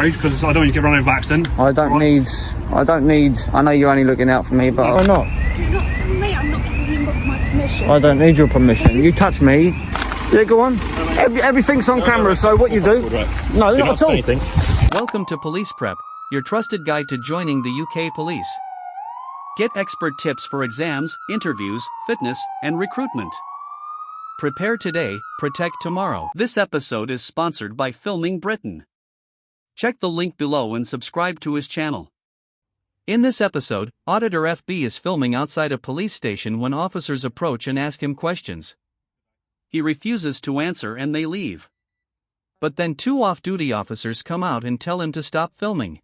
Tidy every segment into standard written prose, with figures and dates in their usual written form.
Because I don't want you to get run over by accident. I don't need, I know you're only looking out for me, but I'm not. Do not film me, I'm not giving you my permission. I don't need your permission. Please. You touch me. Yeah, go on. Everything's on camera, so what you do? No, not at all. Welcome to Police Prep, your trusted guide to joining the UK Police. Get expert tips for exams, interviews, fitness, and recruitment. Prepare today, protect tomorrow. This episode is sponsored by Filming Britain. Check the link below and subscribe to his channel. In this episode, Auditor FB is filming outside a police station when officers approach and ask him questions. He refuses to answer and they leave. But then two off-duty officers come out and tell him to stop filming.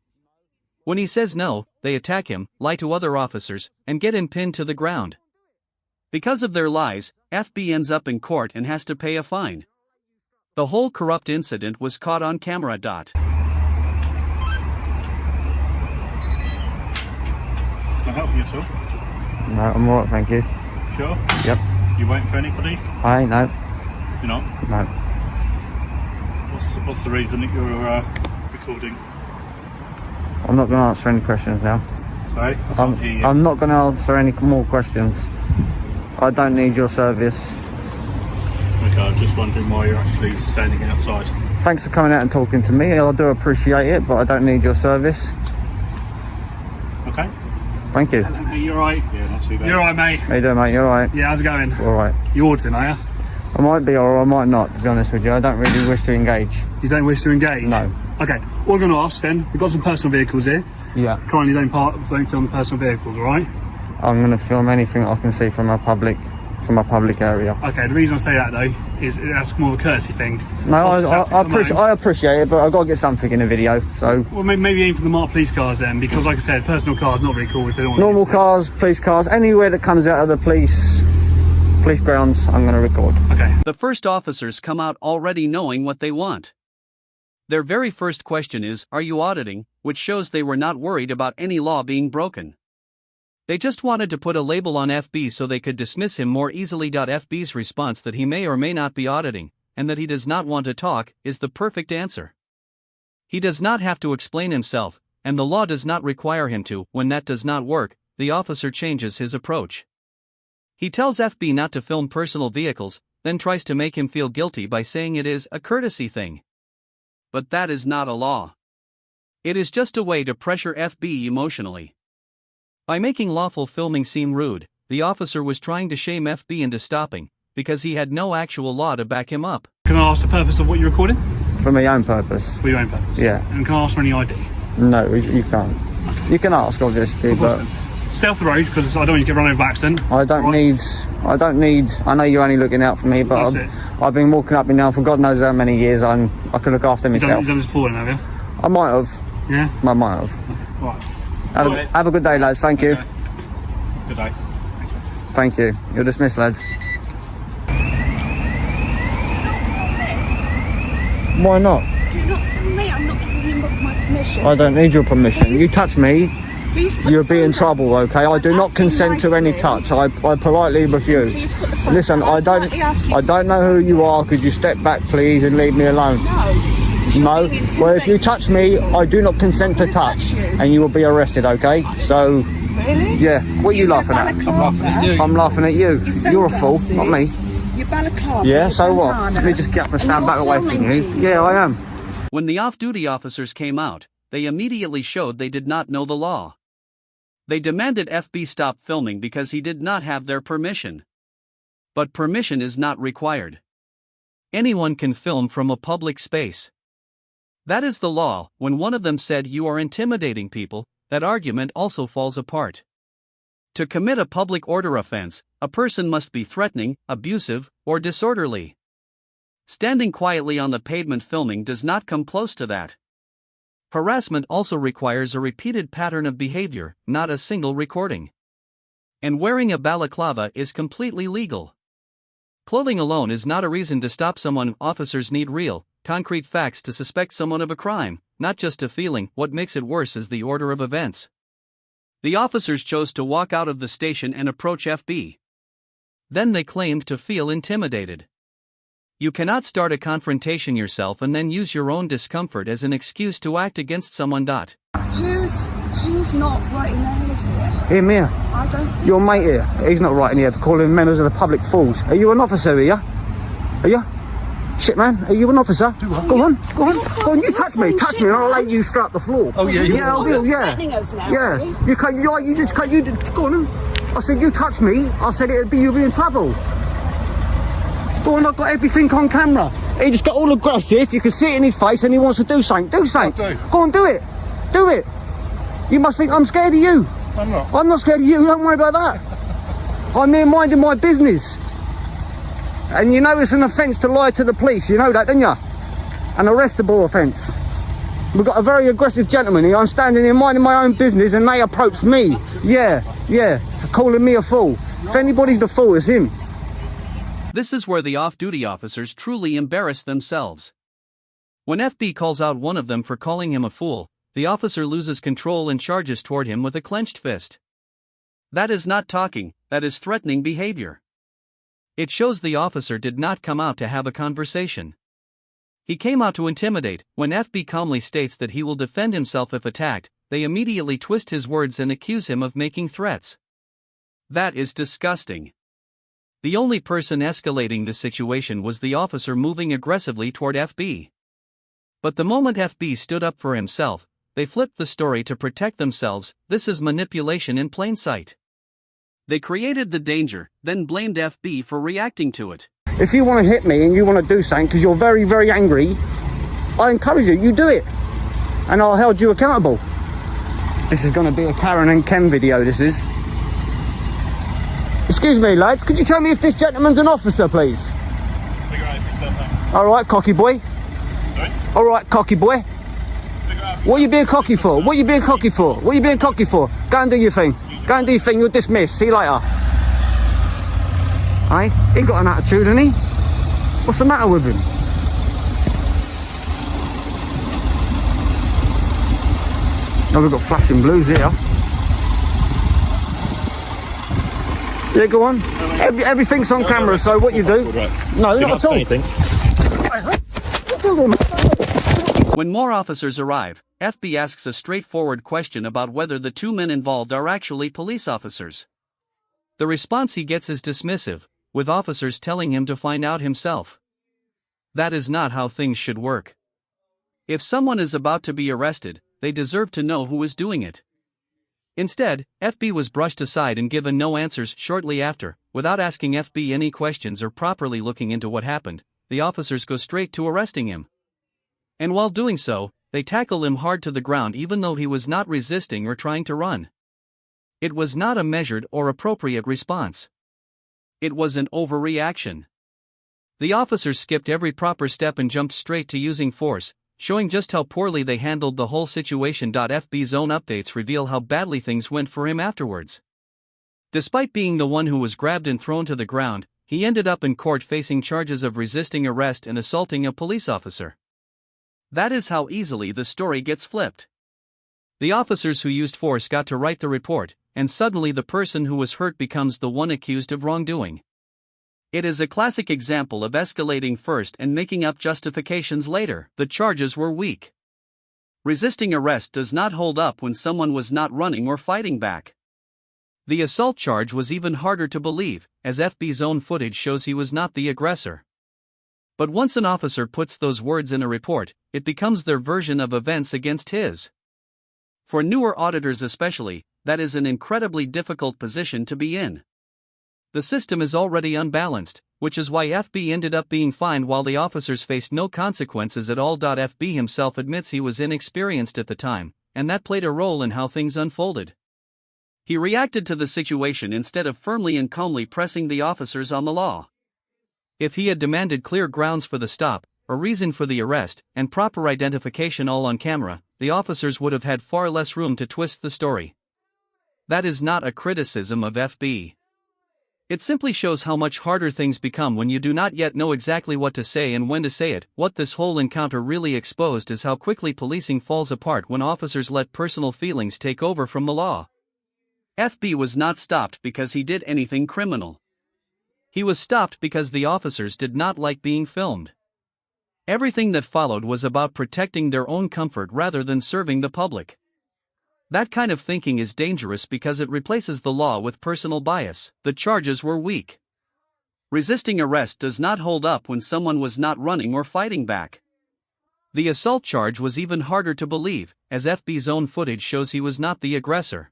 When he says no, they attack him, lie to other officers, and get him pinned to the ground. Because of their lies, FB ends up in court and has to pay a fine. The whole corrupt incident was caught on camera. Can I help you at all? No, I'm alright, thank you. Sure? Yep. You waiting for anybody? I ain't, no. You're not? No. What's the reason that you're recording? I'm not going to answer any questions now. Sorry? I can't hear you. I'm not going to answer any more questions. I don't need your service. Okay, I'm just wondering why you're actually standing outside. Thanks for coming out and talking to me. I do appreciate it, but I don't need your service. Okay. Thank you. Hello, mate, you alright? Yeah, not too bad. You're alright, mate? How you doing, mate? You alright? Yeah, how's it going? Alright. You auditing, are you? I might be or I might not, to be honest with you. I don't really wish to engage. You don't wish to engage? No. Okay, all I'm going to ask then, we've got some personal vehicles here. Yeah. Kindly don't film the personal vehicles, alright? I'm going to film anything I can see from a public area. Okay, the reason I say that though is that's more of a courtesy thing. No, I appreciate it, but I've got to get something in the video, so... Well, maybe aim for the marked police cars then, because like I said, personal cars not very cool if they don't want Normal cars, police cars, anywhere that comes out of the police grounds, I'm going to record. Okay. The first officers come out already knowing what they want. Their very first question is, "Are you auditing?" which shows they were not worried about any law being broken. They just wanted to put a label on FB so they could dismiss him more easily. FB's response that he may or may not be auditing, and that he does not want to talk, is the perfect answer. He does not have to explain himself, and the law does not require him to. When that does not work, the officer changes his approach. He tells FB not to film personal vehicles, then tries to make him feel guilty by saying it is a courtesy thing. But that is not a law. It is just a way to pressure FB emotionally. By making lawful filming seem rude, the officer was trying to shame FB into stopping, because he had no actual law to back him up. Can I ask the purpose of what you're recording? For my own purpose. For your own purpose? Yeah. And can I ask for any ID? No, you can't. Okay. You can ask, obviously, but... Stay off the road, because I don't want you to get run over by accident. I don't need, I know you're only looking out for me, but I've been walking up and down for God knows how many years. I can look after myself. You've done this before, have you? I might have. Yeah? I might have. Okay. Right. Have a good day, lads. Thank you. Okay. Good day. Thank you. You're dismissed, lads. Why not? Do not film me, I'm not giving you my permission. I don't need your permission. Please. You touch me, Please you'll be in trouble, okay? I do not consent to any touch. I politely refuse. Please put the phone Listen, down. I don't know who you are. Could you step back, please, and leave me alone? No. No? Well, if you touch me, I do not consent to touch, and you will be arrested, okay? So, Really? yeah. What are you laughing at? I'm laughing at you. I'm laughing at you. You're a fool, not me. You're balaclava. Yeah, so what? Let me just get up and stand back away from you. Yeah, I am. When the off-duty officers came out, they immediately showed they did not know the law. They demanded FB stop filming because he did not have their permission. But permission is not required. Anyone can film from a public space. That is the law. When one of them said you are intimidating people, that argument also falls apart. To commit a public order offense, a person must be threatening, abusive, or disorderly. Standing quietly on the pavement filming does not come close to that. Harassment also requires a repeated pattern of behavior, not a single recording. And wearing a balaclava is completely legal. Clothing alone is not a reason to stop someone. Officers need real, concrete facts to suspect someone of a crime, not just a feeling. What makes it worse is the order of events. The officers chose to walk out of the station and approach FB. Then they claimed to feel intimidated. You cannot start a confrontation yourself and then use your own discomfort as an excuse to act against someone. Who's not writing their head here? Hear me here. I don't think Your so. mate here. He's not right in here for calling members of the public fools. Are you an officer, are you? Are you? Shit, man. Are you an officer? Go on. You touch me, and I'll lay you straight up the floor. Oh, yeah, you I will, You're yeah. threatening us now, Yeah. are you? You can't, you just can't, go on. I said, you touch me. I said, you'll be in trouble. Go on, I've got everything on camera. He just got all aggressive. You can see it in his face and he wants to do something. Do something. I'll do. Go on, do it. Do it. You must think I'm scared of you. I'm not. I'm not scared of you. Don't worry about that. I'm here minding my business. And you know it's an offence to lie to the police. You know that, don't you? An arrestable offence. We've got a very aggressive gentleman here. I'm standing here minding my own business and they approach me. Yeah. Calling me a fool. If anybody's the fool, it's him. This is where the off-duty officers truly embarrass themselves. When FB calls out one of them for calling him a fool, the officer loses control and charges toward him with a clenched fist. That is not talking, that is threatening behavior. It shows the officer did not come out to have a conversation. He came out to intimidate. When FB calmly states that he will defend himself if attacked, they immediately twist his words and accuse him of making threats. That is disgusting. The only person escalating the situation was the officer moving aggressively toward FB. But the moment FB stood up for himself, they flipped the story to protect themselves. This is manipulation in plain sight. They created the danger, then blamed FB for reacting to it. If you want to hit me and you want to do something because you're very, very angry, I encourage you do it. And I'll hold you accountable. This is going to be a Karen and Ken video, this is. Excuse me, lads, could you tell me if this gentleman's an officer, please? Figure out for yourself, mate. Alright, cocky boy. Sorry? Alright, cocky boy. Figure out What are you being cocky for? What are you being cocky for? What are you being cocky for? Go and do your thing. Go and do your thing, you're dismissed. See you later. Hey, he got an attitude, hasn't he? What's the matter with him? Oh, we've got flashing blues here. Yeah, go on. Everything's on camera, so what you do? No, not at all. When more officers arrive, FB asks a straightforward question about whether the two men involved are actually police officers. The response he gets is dismissive, with officers telling him to find out himself. That is not how things should work. If someone is about to be arrested, they deserve to know who is doing it. Instead, FB was brushed aside and given no answers shortly after. Without asking FB any questions or properly looking into what happened, the officers go straight to arresting him. And while doing so, they tackle him hard to the ground even though he was not resisting or trying to run. It was not a measured or appropriate response. It was an overreaction. The officers skipped every proper step and jumped straight to using force, showing just how poorly they handled the whole situation. FB's own updates reveal how badly things went for him afterwards. Despite being the one who was grabbed and thrown to the ground, he ended up in court facing charges of resisting arrest and assaulting a police officer. That is how easily the story gets flipped. The officers who used force got to write the report, and suddenly the person who was hurt becomes the one accused of wrongdoing. It is a classic example of escalating first and making up justifications later. The charges were weak. Resisting arrest does not hold up when someone was not running or fighting back. The assault charge was even harder to believe, as FB's own footage shows he was not the aggressor. But once an officer puts those words in a report, it becomes their version of events against his. For newer auditors especially, that is an incredibly difficult position to be in. The system is already unbalanced, which is why FB ended up being fined while the officers faced no consequences at all. FB himself admits he was inexperienced at the time, and that played a role in how things unfolded. He reacted to the situation instead of firmly and calmly pressing the officers on the law. If he had demanded clear grounds for the stop, a reason for the arrest, and proper identification all on camera, the officers would have had far less room to twist the story. That is not a criticism of FB. It simply shows how much harder things become when you do not yet know exactly what to say and when to say it. What this whole encounter really exposed is how quickly policing falls apart when officers let personal feelings take over from the law. FB was not stopped because he did anything criminal. He was stopped because the officers did not like being filmed. Everything that followed was about protecting their own comfort rather than serving the public. That kind of thinking is dangerous because it replaces the law with personal bias. The charges were weak. Resisting arrest does not hold up when someone was not running or fighting back. The assault charge was even harder to believe, as FB's own footage shows he was not the aggressor.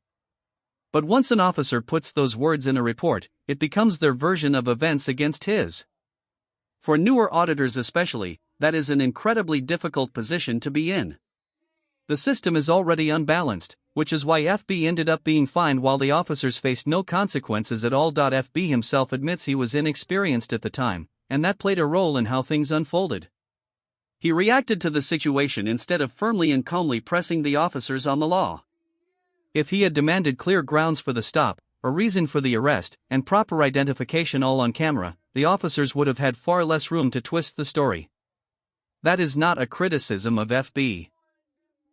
But once an officer puts those words in a report, it becomes their version of events against his. For newer auditors especially, that is an incredibly difficult position to be in. The system is already unbalanced, which is why FB ended up being fined while the officers faced no consequences at all. FB himself admits he was inexperienced at the time, and that played a role in how things unfolded. He reacted to the situation instead of firmly and calmly pressing the officers on the law. If he had demanded clear grounds for the stop, a reason for the arrest, and proper identification all on camera, the officers would have had far less room to twist the story. That is not a criticism of FB.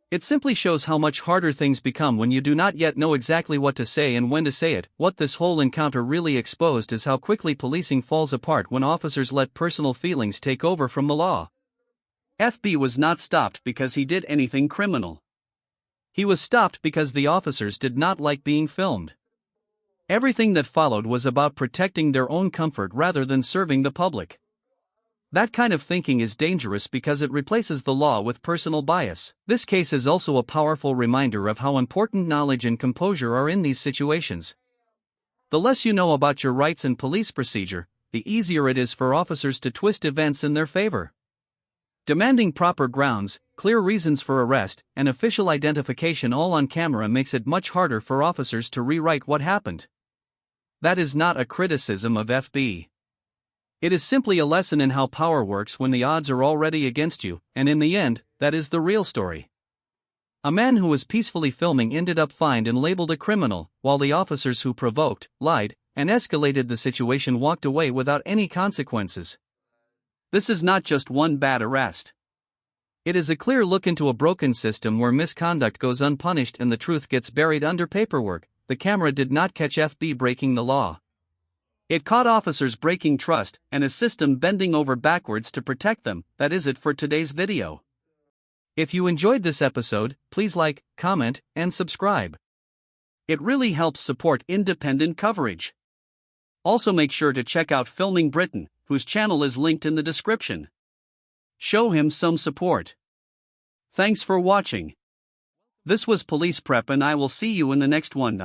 It simply shows how much harder things become when you do not yet know exactly what to say and when to say it. What this whole encounter really exposed is how quickly policing falls apart when officers let personal feelings take over from the law. FB was not stopped because he did anything criminal. He was stopped because the officers did not like being filmed. Everything that followed was about protecting their own comfort rather than serving the public. That kind of thinking is dangerous because it replaces the law with personal bias. This case is also a powerful reminder of how important knowledge and composure are in these situations. The less you know about your rights and police procedure, the easier it is for officers to twist events in their favor. Demanding proper grounds, clear reasons for arrest, and official identification all on camera makes it much harder for officers to rewrite what happened. That is not a criticism of FB. It is simply a lesson in how power works when the odds are already against you, and in the end, that is the real story. A man who was peacefully filming ended up fined and labeled a criminal, while the officers who provoked, lied, and escalated the situation walked away without any consequences. This is not just one bad arrest. It is a clear look into a broken system where misconduct goes unpunished and the truth gets buried under paperwork. The camera did not catch FB breaking the law. It caught officers breaking trust and a system bending over backwards to protect them. That is it for today's video. If you enjoyed this episode, please like, comment, and subscribe. It really helps support independent coverage. Also make sure to check out Filming Britain, whose channel is linked in the description. Show him some support. Thanks for watching. This was Police Prep and I will see you in the next one.